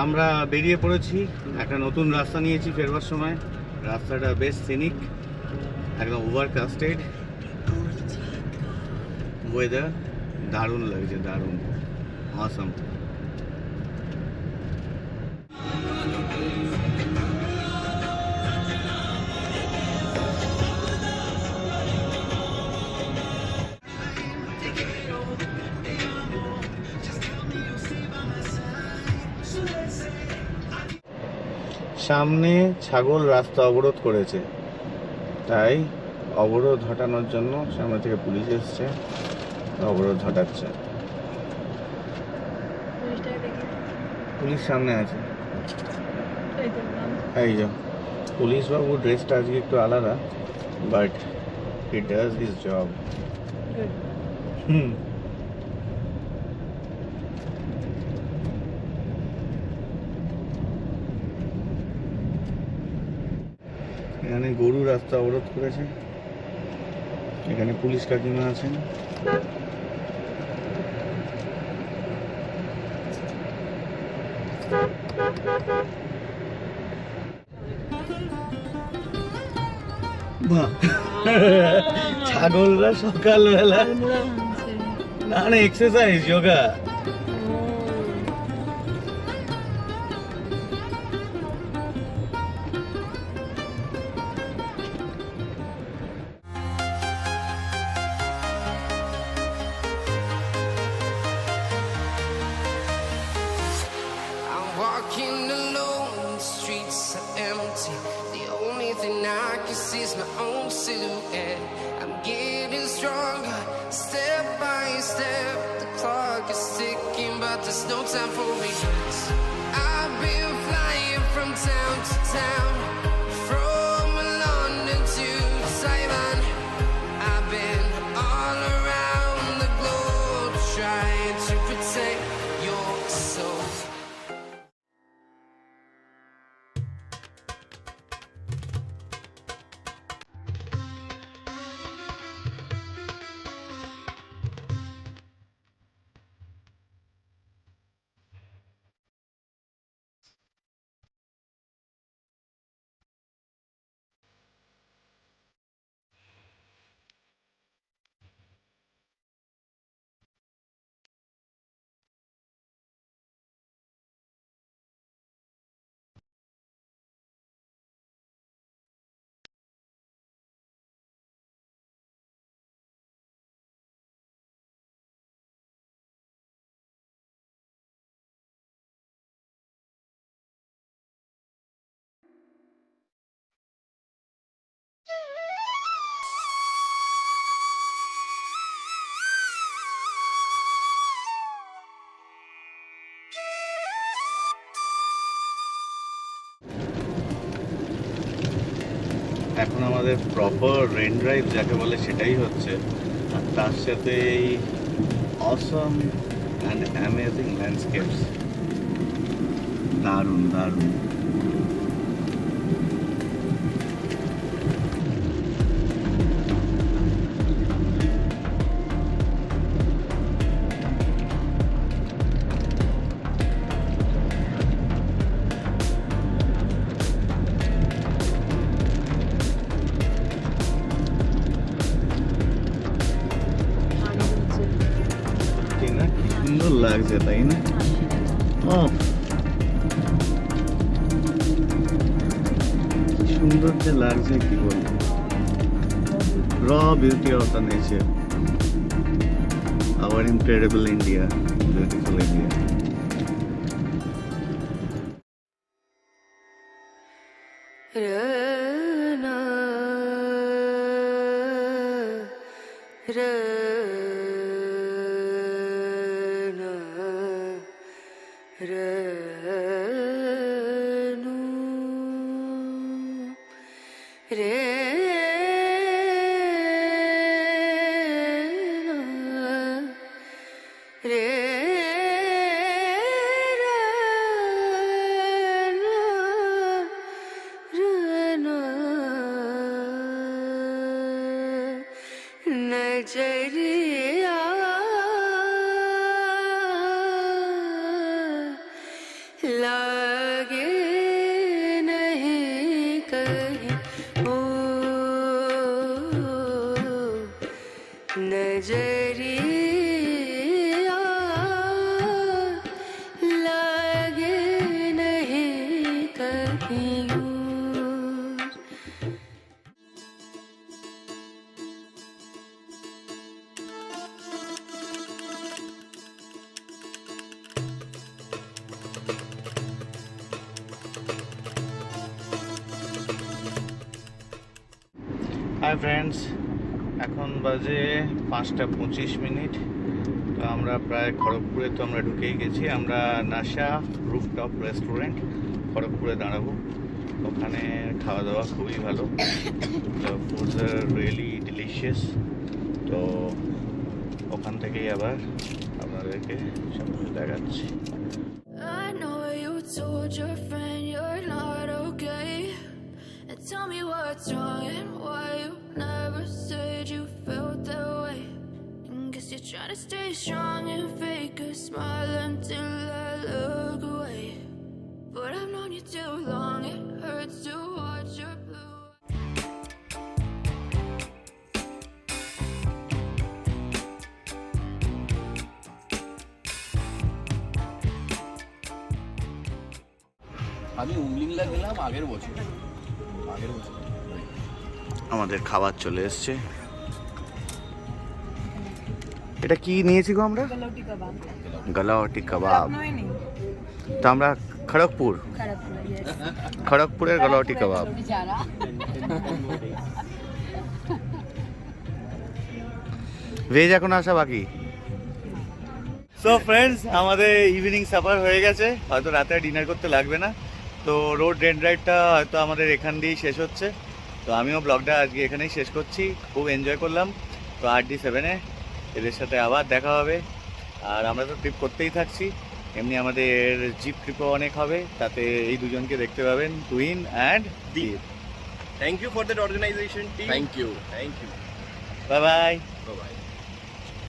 আমরা বেরিয়ে পড়েছি, একটা নতুন রাস্তা নিয়েছি ফেরবার সময়। রাস্তাটা বেশ সিনিক, একদম ওভারকাস্টেড, ওয়েদার দারুণ লাগছে, দারুণ অসাম। সামনে ছাগল রাস্তা অবরোধ করেছে, তাই অবরোধ হটানোর জন্য সামনে থেকে পুলিশ এসছে, অবরোধ হটাচ্ছে। পুলিশ সামনে আছে, এই যে পুলিশ বাবু। ড্রেসটা আজকে একটু আলাদা, but he does his job. এখানে গরু রাস্তা অবরোধ করেছে, এখানে পুলিশ কাকিমা আছেন। ছাগলরা সকালবেলা না না exercise, yoga. Walking alone, the streets are empty. The only thing I can see is my own silhouette. I'm getting stronger, step by step. The clock is ticking, but there's no time for regrets. I've been flying from town to town, from London to Taiwan. I've been all around the globe trying to protect your soul. এখন আমাদের proper rain drive যাকে বলে সেটাই হচ্ছে, আর তার সাথে এই অসম and amazing landscapes, দারুণ দারুণ। সুন্দর লাগছে তাই না? সুন্দর যে লাগছে কি বলবো, র beauty of the nature, our incredible India, beautiful India. नजरिया लागे नहीं कहीं ओ नजरिया लागे नहीं कहीं दूर। হাই ফ্রেন্ডস, এখন বাজে 5:25। তো আমরা প্রায় খড়গপুরে তো আমরা ঢুকেই গেছি। আমরা নাশা রুফটপ রেস্টুরেন্ট খড়গপুরে দাঁড়াবো। ওখানে খাওয়া দাওয়া খুবই ভালো, তো ফুডস আর রিয়েলি ডিলিশিয়াস। তো ওখান থেকেই আবার আপনাদেরকে সব কিছু দেখাচ্ছি। I know you told your friend you're not okay, and tell me what's wrong and why you never said you felt that way. And guess you're trying to stay strong and fake a smile until I look away. But I've known you too long, it hurts to watch your blue. আমি উমলিংলা গেলাম আগের বছর আমাদের খাবার চলে এসছে। এটা কি নিয়েছি গো আমরা? গলাওটি কাবাব। তো আমরা খড়গপুরের গলাওটি কাবাব। ভেজ এখন আসা বাকি। সো ফ্রেন্ডস, আমাদের ইভিনিং সাফার হয়ে গেছে। হয়তো রাতে ডিনার করতে লাগবে না। তো রোড ডেন রাইডটা হয়তো আমাদের এখান দিয়েই শেষ হচ্ছে। তো আমিও ব্লগটা আজকে এখানেই শেষ করছি। খুব এনজয় করলাম। তো RD7-এ এদের সাথে আবার দেখা হবে। আর আমরা তো ট্রিপ করতেই থাকছি। এমনি আমাদের জিপ ট্রিপও অনেক হবে, তাতে এই দুজনকে দেখতে পাবেন, twin and Deep. Thank you for that organization team. Thank you Thank you. Bye bye. By.